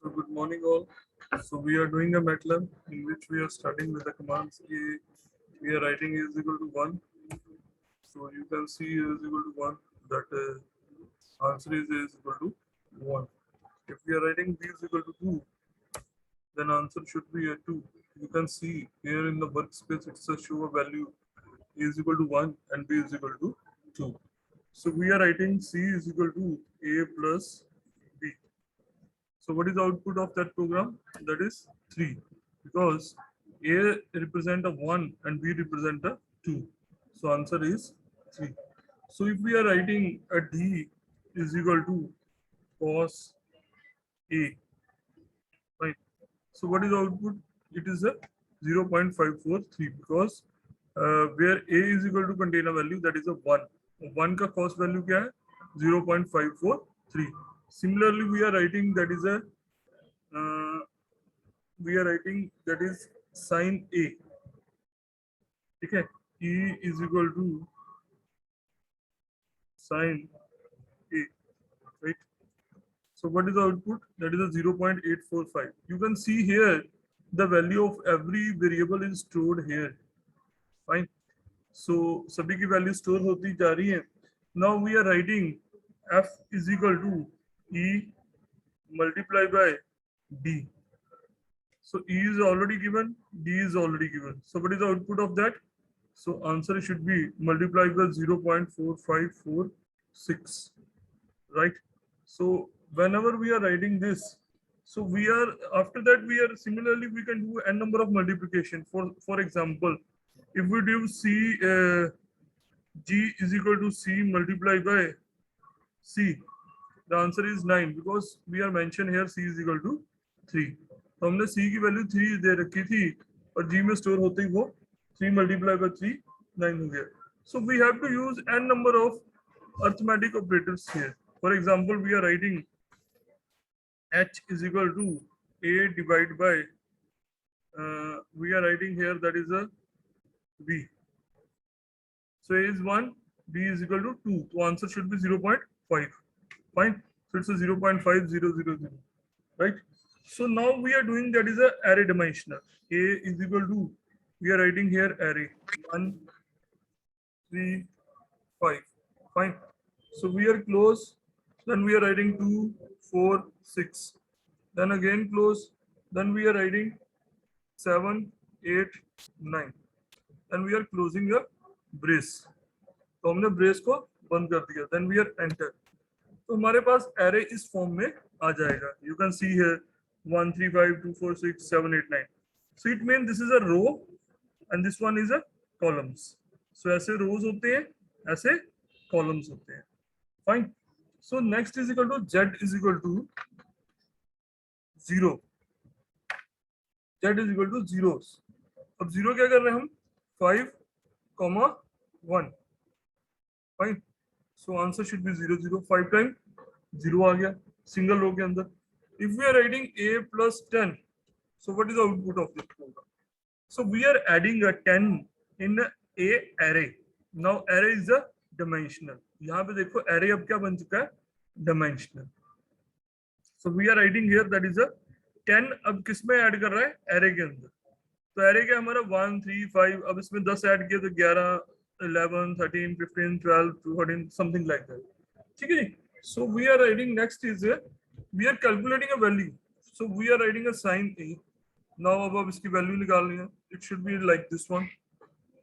So good morning all. So we are doing a MATLAB in which we are starting with the commands A. We are writing A is equal to 1. So you can see A is equal to 1. That answer is A is equal to 1. If we are writing B is equal to 2, then answer should be a 2. You can see here in the workspace it's a show a value A is equal to 1 and B is equal to 2. So we are writing C is equal to A plus B. So what is the output of that program? That is 3, because A represent a 1 and B represent a 2. So answer is 3. So if we are writing a D is equal to cos A, right? So what is the output? It is a 0.543, because where A is equal to contain a value that is a 1. 1 का cost value क्या है? 0.543. Similarly, we are writing that is a that is sin A. ठीक है? E is equal to sin A, right? So what is the output? That is a 0.845. You can see here the value of every variable is stored here. Fine. So सभी की value store होती जा रही है. Now we are writing F is equal to E multiplied by D. So E is already given, D is already given. So what is the output of that? So answer should be multiplied by 0.4546, right? So whenever we are writing this, so we are, after that we are similarly we can do n number of multiplication. For example, if we do C G is equal to C multiplied by C, the answer is 9, because we are mentioned here C is equal to 3. तो हमने C की value 3 दे रखी थी और G में store होते ही वो 3 multiplied by 3 9 हो गया. So we have to use n number of arithmetic operators here. For example, we are writing H is equal to A divided by we are writing here that is a B. So A is 1, B is equal to 2. So answer should be 0.5. Fine. So it's a 0.5000, right? So now we are doing that is a array dimensional. A is equal to, we are writing here array 1, 3, 5. Fine. So we are close. Then we are writing 2, 4, 6. Then again close. Then we are writing 7, 8, 9. Then we are closing a brace. तो हमने brace को बंद कर दिया. Then we are enter. तो हमारे पास array इस form में आ जाएगा. You can see here 1, 3, 5, 2, 4, 6, 7, 8, 9. So it means this is a row and this one is a columns. So ऐसे rows होते हैं, ऐसे columns होते हैं. Fine. So next is equal to z is equal to 0. Z is equal to zeros. अब 0 क्या कर रहे हैं हम? 5, 1. Fine. So answer should be 0, 0. 5 times 0 आ गया single row के अंदर. If we are writing A plus 10, so what is the output of this program? So we are adding a 10 in a array. Now array is a dimensional. यहाँ पे देखो array अब क्या बन चुका है? Dimensional. So we are writing here that is a 10 अब किस में ऐड कर रहा है? array के अंदर. तो array क्या हमारा 1, 3, 5. अब इसमें 10 ऐड किया तो 11, 11, 13, 15, 12, 14, something like that. ठीक है जी. So we are writing next is we are calculating a value. So we are writing a sin A. Now अब इसकी वैल्यू निकालनी है. It should be like this one.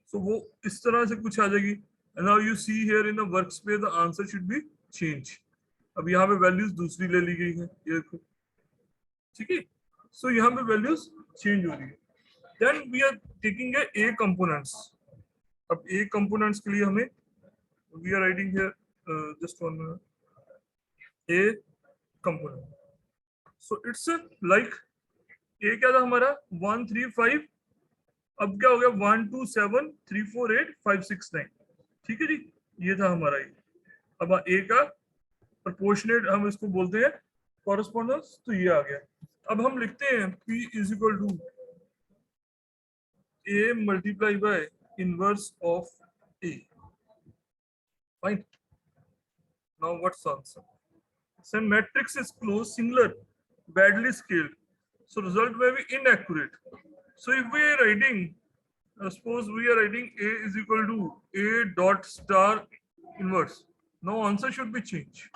So वो इस तरह से कुछ आ जाएगी. And now you see here in the workspace the answer should be change. अब यहाँ पे वैल्यूज दूसरी ले ली गई है. ये देखो. ठीक है. So यहाँ पे वैल्यूज चेंज हो रही है. Then we are taking a components. अब A components के लिए हमें we are writing here just one minute. A component. So it's like A क्या था हमारा 1, 3, 5. अब क्या हो गया 1, 2, 7, 3, 4, 8, 5, 6, 9. ठीक है जी. ये था हमारा ये. अब A का proportionate हम इसको बोलते हैं correspondence. तो ये आ गया. अब हम लिखते हैं P is equal to A multiplied by inverse of A. Fine. Now what's the answer? So matrix is closed singular badly scaled, so result may be inaccurate. So if we are writing, suppose we are writing A is equal to A dot star inverse, now answer should be changed.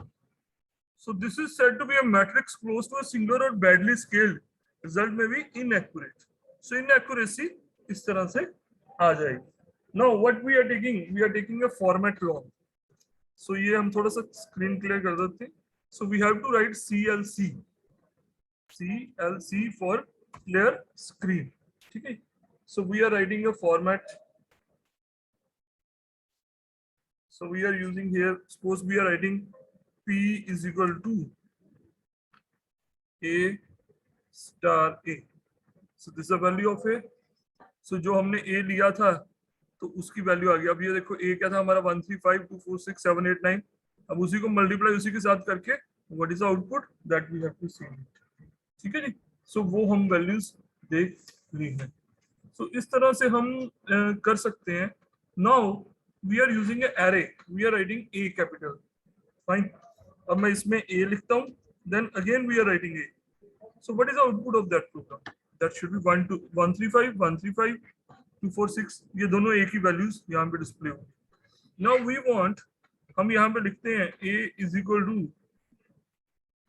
So this is said to be a matrix close to a singular or badly scaled, result may be inaccurate. So inaccuracy इस तरह से आ जाएगी. Now what we are taking a format long. So ये हम थोड़ा सा screen clear कर देते हैं. So we have to write CLC for clear screen. ठीक है. So we are writing a format. So we are using here, suppose we are writing P is equal to A star A. So this is the value of A. So जो हमने A लिया था तो उसकी value आ गई. अब ये देखो A क्या था हमारा 135246789. अब उसी को मल्टीप्लाई उसी के साथ करके what is the output that we have to see. ठीक है जी. सो वो हम वैल्यूज देख ली हैं. सो इस तरह से हम कर सकते हैं. Now we are using a array. We are writing A capital. Fine. अब मैं इसमें A लिखता हूँ. Then again we are writing A. So what is the output of that program? That should be 135 246. ये दोनों एक ही वैल्यूज यहाँ पे डिस्प्ले हो. नाउ वी वांट, हम यहाँ पे लिखते हैं A is equal to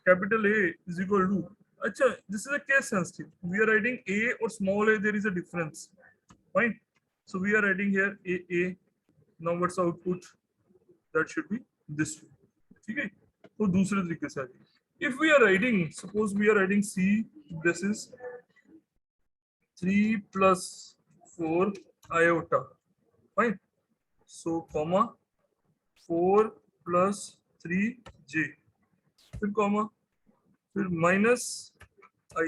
capital A is equal to. अच्छा, this is a case sensitive. We are writing A और small a, there is a difference. Fine. So we are writing here A. Now what's output? That should be this way. ठीक है. तो दूसरे तरीके से आ जाएगी. If we are writing, suppose we are writing C, this is 3 plus 4 iota. Fine. So comma 4 plus 3j. फिर comma, फिर minus I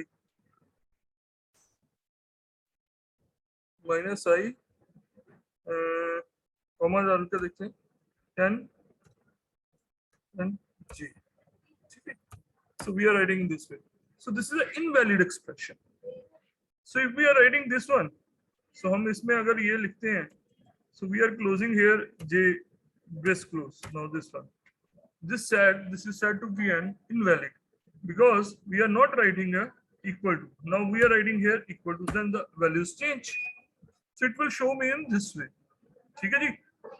comma डाल के देखते हैं 10 and j. ठीक है. So we are writing this way. So this is an invalid expression. So if we are writing this one, so हम इसमें अगर ये लिखते हैं, so we are closing here j brace close. Now this one, this is said to be an invalid because we are not writing a equal to. Now we are writing here equal to, then the values change. So it will show me in this way. ठीक है जी.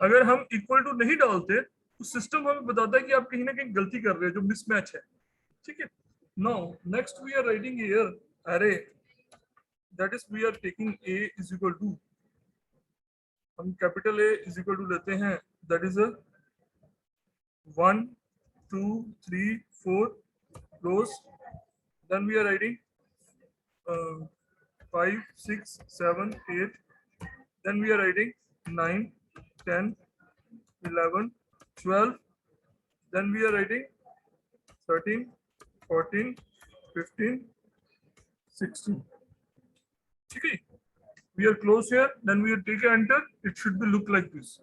अगर हम equal to नहीं डालते तो system हमें बताता है कि आप कहीं ना कहीं गलती कर रहे हैं, जो मिसमैच है. ठीक है. Now next we are writing here array. That is we are taking A is equal to, हम capital A is equal to लेते हैं, that is a 1 2 3 4 rows. Then we are writing 5 6 7 8. Then we are writing 9 10 11 12. Then we are writing 13 14 15 16. Okay. We are close here. Then we take enter. It should be look like this.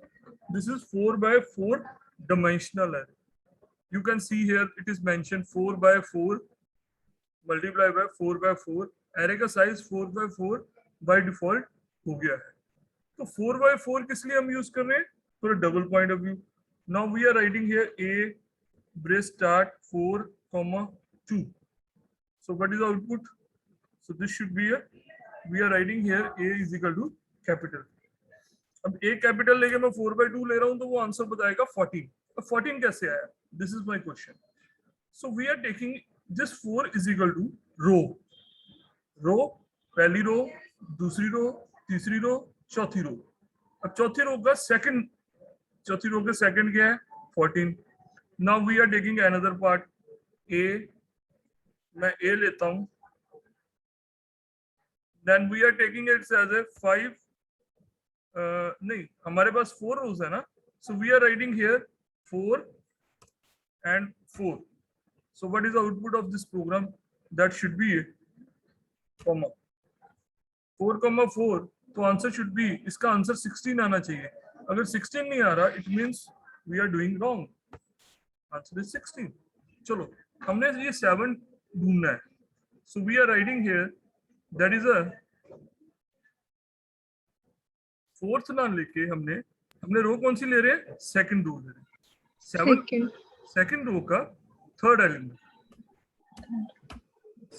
This is 4 by 4 dimensional array. You can see here it is mentioned 4 by 4 multiplied by 4 by 4. Array का size 4 by 4 by default हो गया है. तो 4 by 4 किस लिए हम use कर रहे हैं? For a double point of view. Now we are writing here A brace start 4 comma 2. So what is the output? So this should be a, we are writing here A is equal to capital. अब A capital लेके मैं 4 by 2 ले रहा हूं तो वो answer बताएगा 14. अब 14 कैसे आया? This is my question. So we are taking this 4 is equal to रो, पहली रो, दूसरी रो, तीसरी रो, चौथी रो. अब चौथी रो का सेकंड, चौथी रो का सेकंड क्या है? 14. Now we are taking another part A. मैं A लेता हूं. Then we are taking it as a 5. नहीं, हमारे पास 4 rows है ना. So we are writing here 4 and 4. So what is the output of this program? That should be comma 4 comma 4. तो answer should be, इसका answer 16 आना चाहिए. अगर 16 नहीं आ रहा, it means we are doing wrong. Answer is 16. चलो, हमने ये 7 ढूंढना है. So we are writing here, that is a fourth ना लेके हमने रो कौन सी ले रहे हैं? सेकंड रो ले रहे हैं. सेकंड रो का थर्ड एलिमेंट.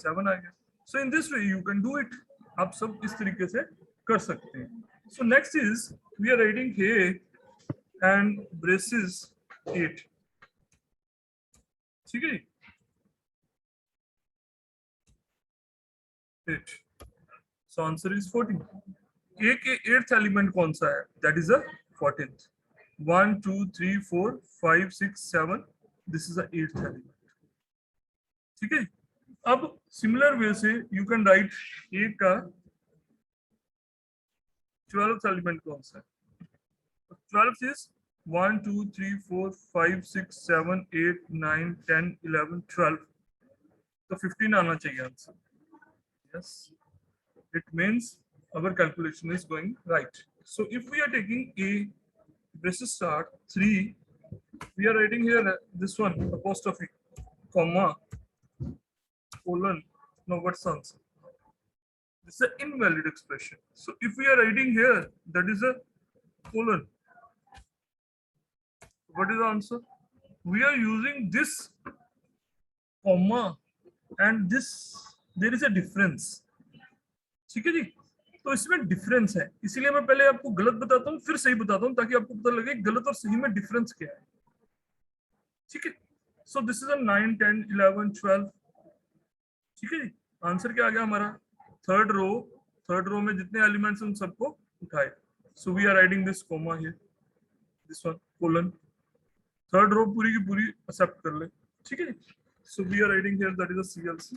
7 आ गया. So in this way you can do it. आप सब इस तरीके से कर सकते हैं. So next is we are writing here and braces 8. ठीक है जी. 8. So answer is 14. A के 8th एलिमेंट कौन सा है? That is a 14th. 1 2 3 4 5 6 7. This is the 8th element. ठीक है. अब सिमिलर वे से यू कैन राइट ए का 12th एलिमेंट कौन सा है? 12th is 1 2 3 4 5 6 7 8 9 10 11 12. तो 15 आना चाहिए answer. Yes, it means our calculation is going right. So if we are taking a braces start 3, we are writing here this one apostrophe comma colon. Now what's the answer? This is an invalid expression. So if we are writing here, that is a colon. What is the answer? We are using this comma and this. There is a difference. ठीक है जी. तो इसमें difference है, इसीलिए मैं पहले आपको गलत बताता हूँ फिर सही बताता हूँ ताकि आपको पता लगे गलत और सही में डिफरेंस क्या है. ठीक है. सो दिस इज अ 9 10 11 12. ठीक है जी. आंसर क्या आ गया हमारा? थर्ड रो में जितने एलिमेंट्स उन सबको उठाए. So we are writing this comma here, this one colon. Third row पूरी की पूरी एक्सेप्ट कर ले. ठीक है जी. So we are writing here that is a CLC.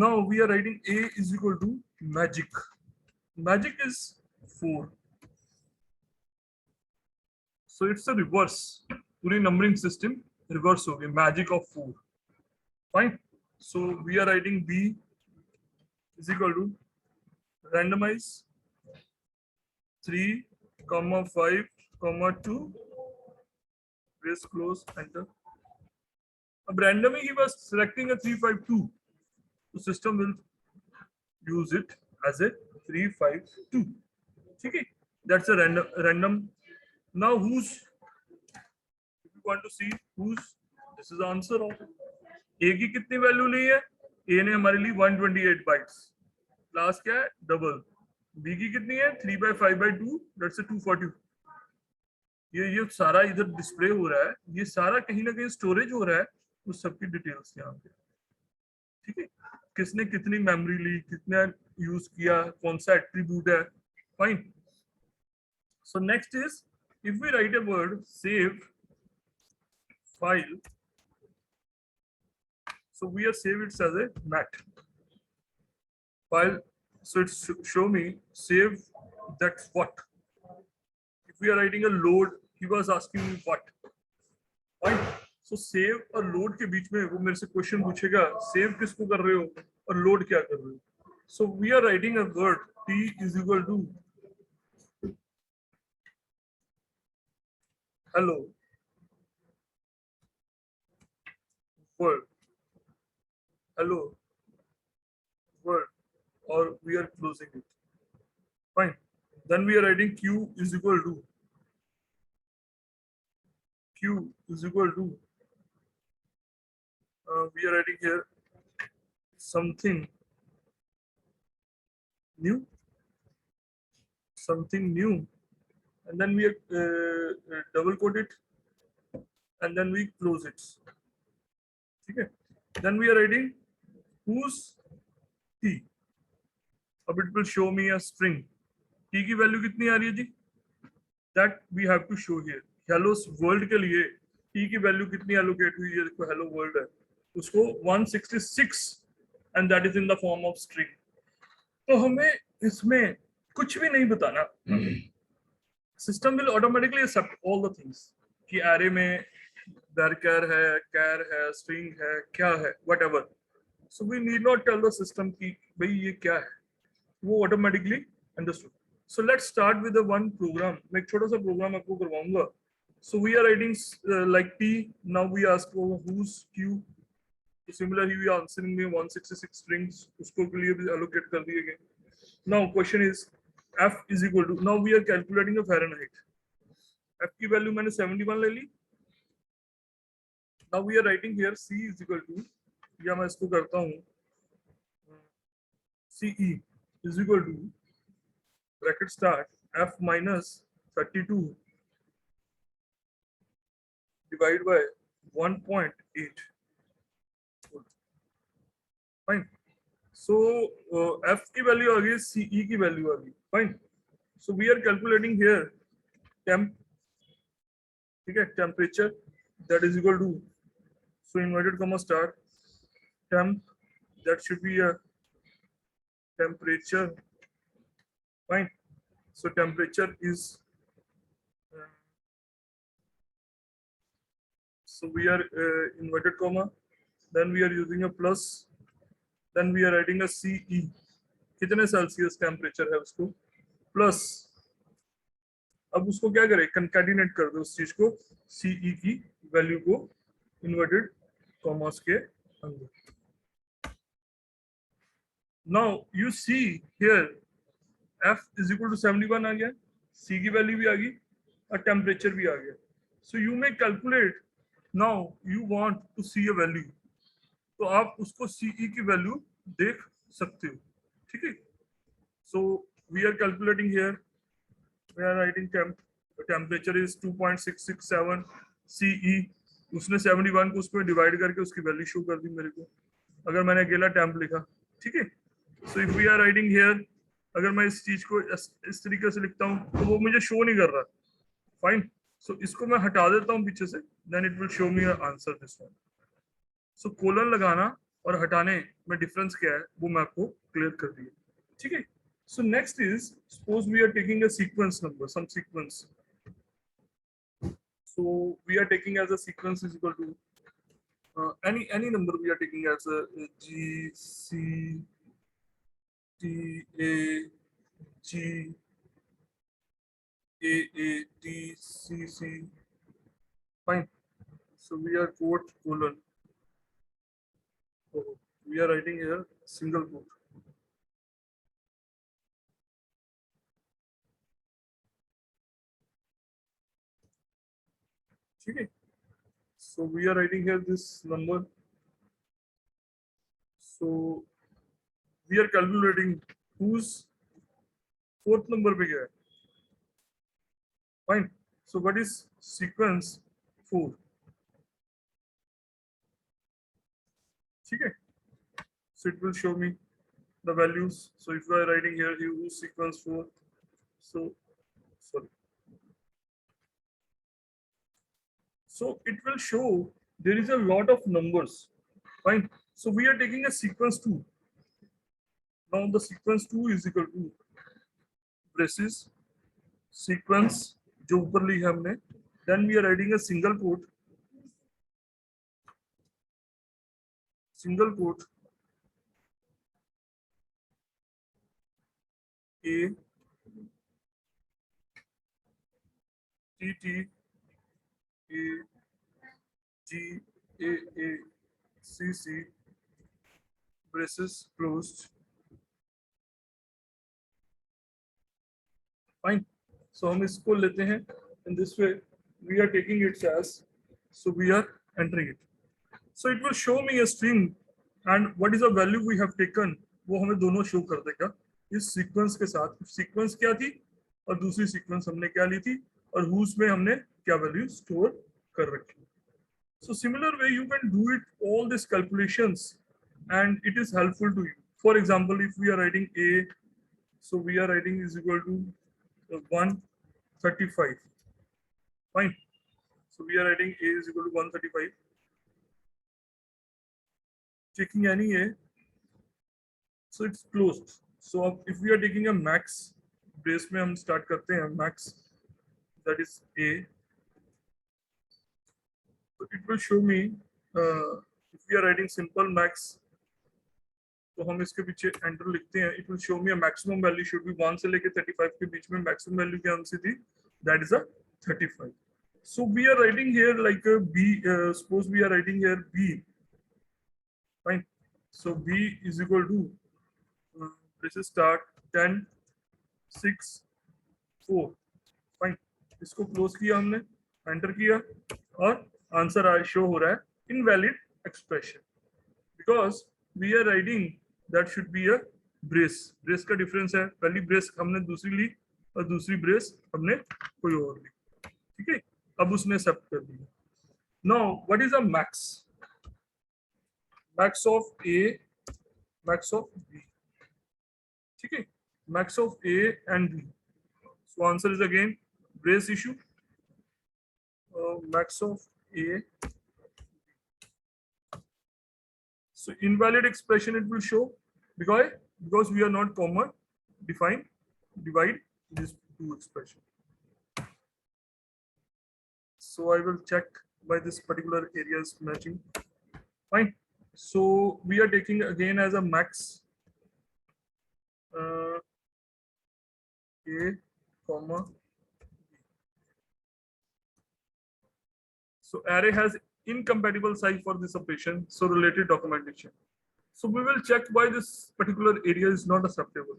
Now we are writing A is equal to magic. Magic is 4. So it's a reverse. पूरी numbering system reverse हो गई. Magic of 4. Fine. So we are writing B is equal to randomize 3, 5, 2. Brace close, enter. अब randomly he was selecting a 3 5 2. The system will use it as a 3 5 2. Okay, that's a random. Now whose, if you want to see whose, this is the answer of A की कितनी value ली है? A ने हमारे लिए 128 bytes. Last क्या है? Double. B की कितनी है? 3/5/2, that's a 240. ये सारा इधर डिस्प्ले हो रहा है. ये सारा कहीं ना कहीं स्टोरेज हो रहा है. उस सबकी डिटेल्स यहाँ पे. ठीक है. किसने कितनी मेमोरी ली, कितना यूज किया, कौन सा एट्रीब्यूट है. Fine. So next is if we write a word save file, so we are save it's as a mat file. So it's show me save that's what. If we are writing a load, he was asking me what. Fine. So save और load के बीच में वो मेरे से question पूछेगा save किसको कर रहे हो और लोड क्या कर रहे हो. So we are writing a word T is equal to hello world, hello world, or we are closing it. Fine. Then we are writing Q is equal to we are writing here something new, and then we double quote it and then we close it. Okay. Then we are writing whose T. अब it will show me a string. T की value कितनी आ रही है जी? That we have to show here. Hello world के लिए T की value कितनी allocate हुई है? देखो hello world है, उसको 166 and that is in the form of string. तो हमें इसमें कुछ भी नहीं बताना. System will automatically accept all the things कि एरे में varchar है, char है, string है, क्या है, whatever. So we need not tell the system कि भाई ये क्या है, वो automatically understood. So let's start with the one program. मैं एक छोटा सा प्रोग्राम आपको करवाऊंगा. So we are writing like T. Now we ask whose Q. So similarly we are answering में 166 strings, उसको के लिए भी allocate कर दिए गए. Now question is F is equal to, now we are calculating a Fahrenheit. F की value मैंने 71 ले ली. Now we are writing here C is equal to या मैं इसको करता हूँ CE is equal to bracket start F minus 32 divide by 1.8 fine. So F की value आ गई, CE की वैल्यू आ गई, fine. So we are calculating here temp, ठीक है, temperature that is equal to, so inverted comma start temp that should be a temperature, fine. So temperature is so we are inverted comma, then we are using a plus, then we are adding a CE, कितने Celsius temperature है उसको plus, अब उसको क्या करें, concatenate कर दो उस चीज को, CE की वैल्यू को इन्वर्टेड कॉमास के अंदर। Now you see here F is equal to 71 आ गया, C की वैल्यू भी आ गई और टेम्परेचर भी आ गया। So you may calculate, now you want to see a value, तो आप उसको CE की वैल्यू देख सकते हो, ठीक है। So we are calculating here, we are writing temperature is 2.667 CE, उसने 71 को उसमें डिवाइड करके उसकी वैल्यू शो कर दी मेरे को, अगर मैंने अकेला टेम्प लिखा, ठीक है। So if we are writing here, अगर मैं इस चीज को इस तरीके से लिखता हूँ तो वो मुझे शो नहीं कर रहा, फाइन। सो इसको मैं हटा देता हूँ पीछे से, then it will show me answer this one. So colon लगाना और हटाने में डिफरेंस क्या है वो मैं आपको क्लियर कर दिया, ठीक है। So next is, suppose we are taking a sequence number, some sequence, so we are taking as a sequence is equal to any number we are taking as a G C T A G A A T C C, fine. So we are quote colon, so we are writing here single quote, okay. So we are writing here this number, so we are calculating whose fourth number पे गया है, fine. So what is sequence 4, ठीक है। So it will show me the values. So if we are writing here use sequence 4, so sorry, so it will show there is a lot of numbers, fine. So we are taking a sequence 2, now the sequence 2 is equal to braces sequence जो ऊपर ली है हमने, then we are adding a single quote A T T A G A A C C braces closed, fine. So हम इसको लेते हैं in this way, we are taking it as, so we are entering it, so it will show me a string and what is the value we have taken, वो हमें दोनों show कर देगा इस सीक्वेंस के साथ। सीक्वेंस क्या थी और दूसरी सीक्वेंस हमने क्या ली थी और हुज में हमने क्या वैल्यू स्टोर कर रखी। So similar way you can do it all these calculations and it is helpful to you. For example, if we are writing A, so we are writing is equal to 135, fine. So we are writing A is equal to 135, checking any A, so it's closed. So if we are taking a max, base में हम start करते हैं max, that is A, so it will show me if we are writing simple max, तो हम इसके पीछे enter लिखते हैं, it will show me a maximum value should be 1 से लेके 35 के बीच में मैक्सिमम वैल्यू क्या सी थी, that is a 35. So we are writing here like a B, suppose we are writing here B, fine. So B is equal to this is start 10 6 4, fine. इसको close किया हमने, एंटर किया और answer show हो रहा है invalid expression, because we are writing that should be a brace. Brace का difference है, पहली brace हमने दूसरी ली और दूसरी brace हमने कोई और ली, ठीक है, अब उसने accept कर दिया. Now what is a max? Max of A, max of B, ठीक है, max of A and B. So answer is again brace issue. Max of A. So invalid expression it will show because we are not comma divide these two expressions. So I will check by this particular areas matching. Fine. So we are taking again as a max A comma B. So array has incompatible size for this operation, so related documentation. So we will check why this particular area is not acceptable.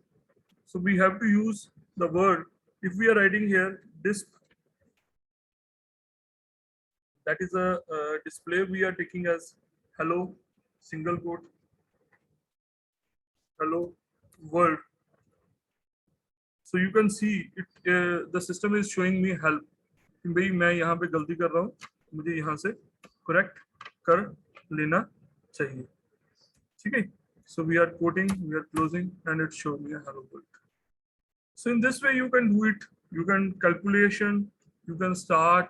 So we have to use the word, if we are writing here disp, that is a display we are taking as hello single quote hello world. So you can see it, the system is showing me help. भाई मैं यहाँ पे गलती कर रहा हूँ, मुझे यहाँ से correct कर लेना चाहिए, ठीक है. So we are quoting, we are closing, and it shows me a hello world. So in this way you can do it. You can calculation, you can start,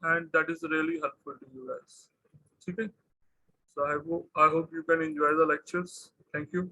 and that is really helpful to you guys. Okay. So I hope you can enjoy the lectures. Thank you.